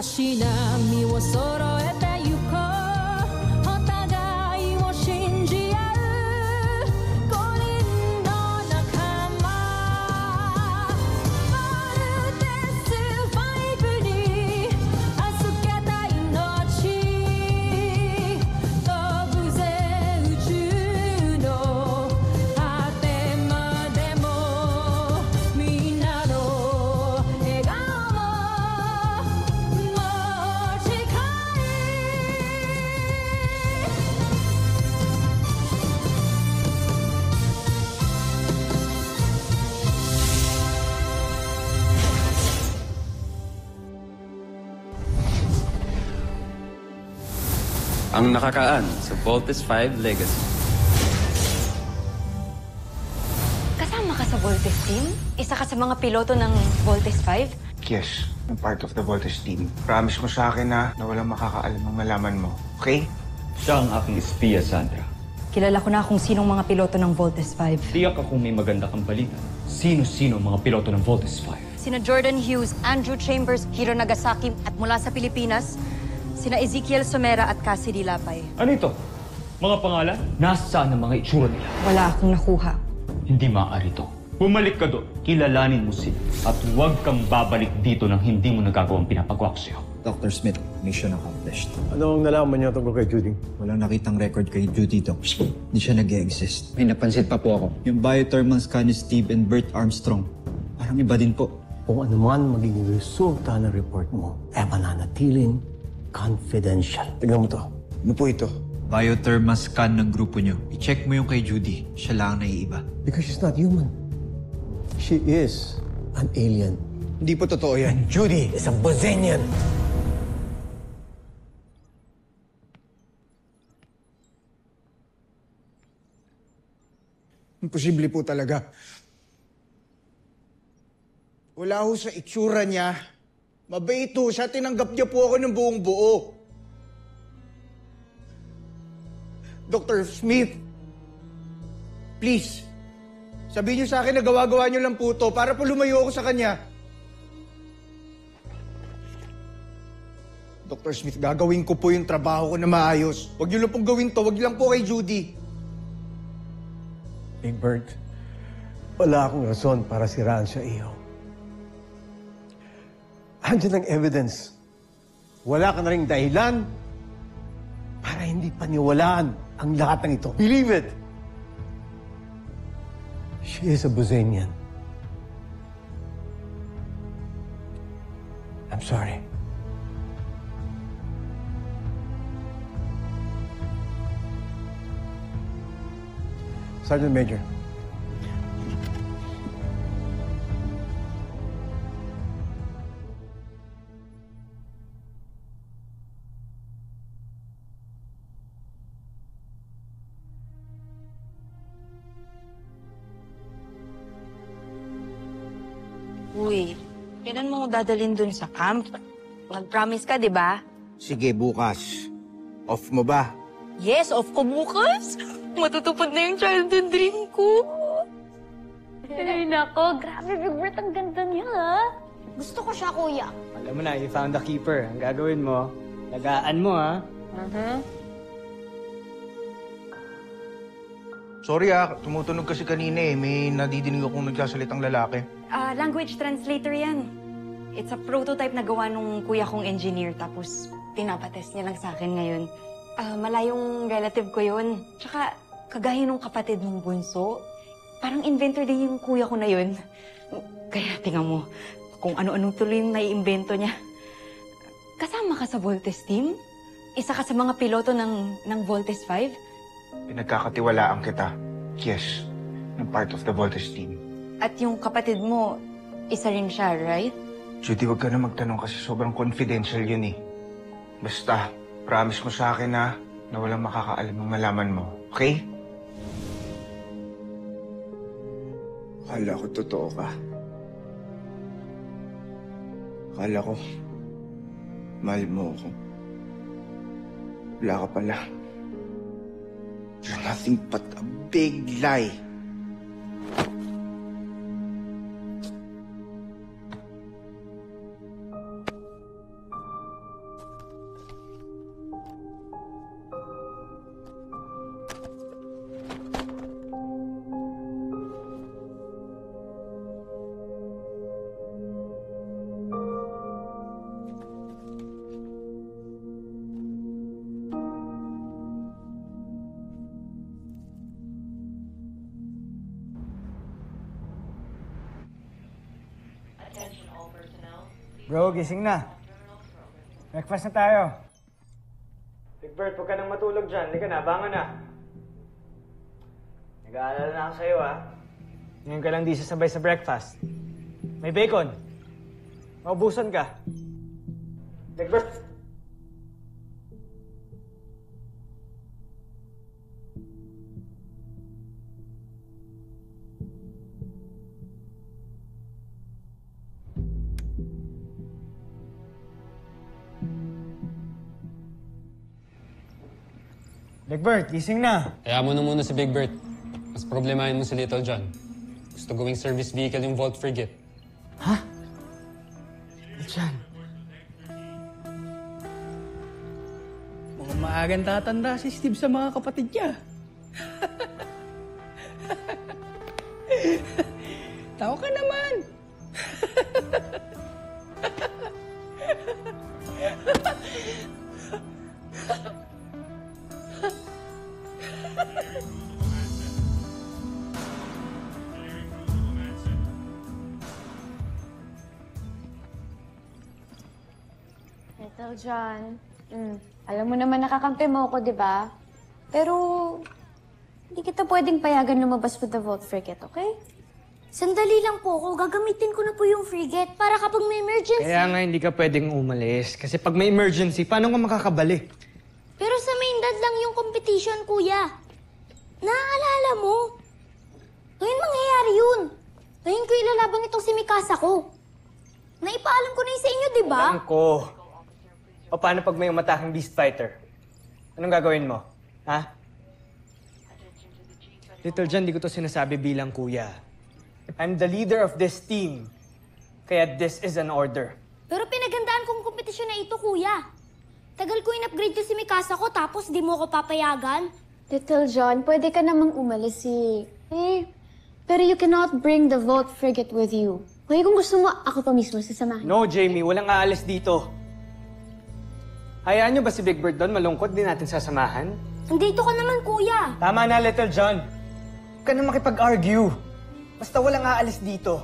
しな身を揃えてゆこうお互いを信じ合う五人の仲間まるでスファイブに預けた命飛ぶぜ宇宙の果てまでもみんなの笑顔Ang nakakaan sa Voltes 5 Legacy. Kasama ka sa Voltes team? Isa ka sa mga piloto ng Voltes 5? Yes, I'm part of the Voltes team. Promise mo sa akin na walang makakaalam ang malaman mo, okay? Siya ang aking espiya, Sandra. Kilala ko na kung sinong mga piloto ng Voltes 5. Tiyak akong may maganda kang balita. Sino-sino ang mga piloto ng Voltes 5? Sina Jordan Hughes, Andrew Chambers, Hiro Nagasaki, at mula sa Pilipinas, sina Ezekiel Somera at Cassidy Lapay. Ano ito? Mga pangalan? Nasaan ang mga itsura nila? Wala akong nakuha. Hindi maaari ito. Bumalik ka doon. Kilalanin mo sila. At huwag kang babalik dito nang hindi mo nagagawang pinapagawa ko sa'yo. Dr. Smith, mission accomplished. Anong nalaman niyo tungkol kay Judy? Walang nakitang record kay Judy, Doc. Hindi siya nag-e-exist. May napansin pa po ako. Yung biothermal scan ni Steve and Bert Armstrong. Parang iba din po. Kung ano man magiging resulta ng report mo, ay mananatiling confidential. Tignan mo to. Ano po ito? Biothermal scan ng grupo nyo. I-check mo yung kay Judy. Siya lang ang naiiba. Because she's not human. She is an alien. Hindi po totoo yan. Judy is a Bosenian. Imposible po talaga. Wala ho sa itsura niya. Mabait ho siya. Tinanggap niya po ako ng buong buo. Dr. Smith, please, sabihin niyo sa akin na gawa-gawa niyo lang po to para po lumayo ako sa kanya. Dr. Smith, gagawin ko po yung trabaho ko na maayos. Huwag niyo lang pong gawin to. Huwag niyo lang po kay Judy. Big Bird, wala akong rason para siraan sa iyo. Andiyan ang evidence. Wala ka na ring dahilan para hindi paniwalaan ang lahat ng ito. Believe it! She is a Bosenian. I'm sorry. Sergeant Major. Uy, kailan mo dadalhin dun sa camp? Nag-promise ka, di ba? Sige, bukas. Off mo ba? Yes, off ko bukas. Matutupad na yung childhood dream ko. Ay, nako. Grabe, Big Bert. Ang ganda niya, ha? Gusto ko siya, kuya. Alam mo na, you found the keeper. Ang gagawin mo, lagaan mo, ha? Sorry tumutunog kasi kanina eh. May nadidinig akong nagsasalitang lalaki. Language translator yan. It's a prototype na gawa nung kuya kong engineer. Tapos, pinapatest niya lang sa akin ngayon. Malayong relative ko yun. Tsaka, kagaya nung kapatid mong bunso. Parang inventor din yung kuya ko na yun. Kaya tingnan mo, kung ano-anong tuloy yung naiimbento niya. Kasama ka sa Voltes team? Isa ka sa mga piloto ng Voltes 5? Pinagkakatiwalaan kita. Yes, I'm part of the Voltes team. At yung kapatid mo, isa rin siya, right? Judy, huwag ka na magtanong kasi sobrang confidential yun eh. Basta, promise mo sa akin na walang makakaalam ang malaman mo. Okay? Akala ko totoo ka. Akala ko, mahal mo ako. Wala ka pala. You're nothing but a big lie. Bro, gising na. Breakfast na tayo. Big Bird, huwag ka nang matulog dyan. Halika na, bangon na. Nag-aalala na ako sa'yo, ha? Ngayon ka lang di sasabay sa breakfast. May bacon. Maubusan ka. Big Bird. Big Bird, gising na. Kaya mo na muna si Big Bird. Mas problemahin mo si Little John. Gusto gawing service vehicle yung Vault Frigate. Ha? John. Mukhang maagang tatanda si Steve sa mga kapatid niya. Tawa ka naman. Little John, alam mo naman nakakampi mo ako, di ba? Pero, hindi kita pwedeng payagan lumabas with the Vault Frigate, okay? Sandali lang po ako. Gagamitin ko na po yung frigate para kapag may emergency. Kaya nga hindi ka pwedeng umalis. Kasi pag may emergency, paano ka makakabalik? Pero sa mainland lang yung competition, kuya. Naaalala mo? Ngayon mangyayari yun. Ngayon ko ilalaban itong si Mikasa ko. Naipaalam ko na yun sa inyo, di ba? Alam ko. O paano pag may umataking Beast Fighter? Anong gagawin mo? Ha? Little John, di ko to sinasabi bilang kuya. I'm the leader of this team. Kaya this is an order. Pero pinagandaan kong kompetisyon na ito, kuya. Tagal ko in-upgrade ko si Mikasa ko tapos di mo ko papayagan. Little John, pwede ka namang umalis pero you cannot bring the Vault Frigate with you. Kaya kung gusto mo, ako pa mismo sasamahin. No, Jamie. Walang aalis dito. Hayaan nyo ba si Big Bird doon? Malungkot, di natin sasamahan? Nandito ka naman, kuya. Tama na, Little John. Huwag ka na makipag-argue. Basta walang aalis dito.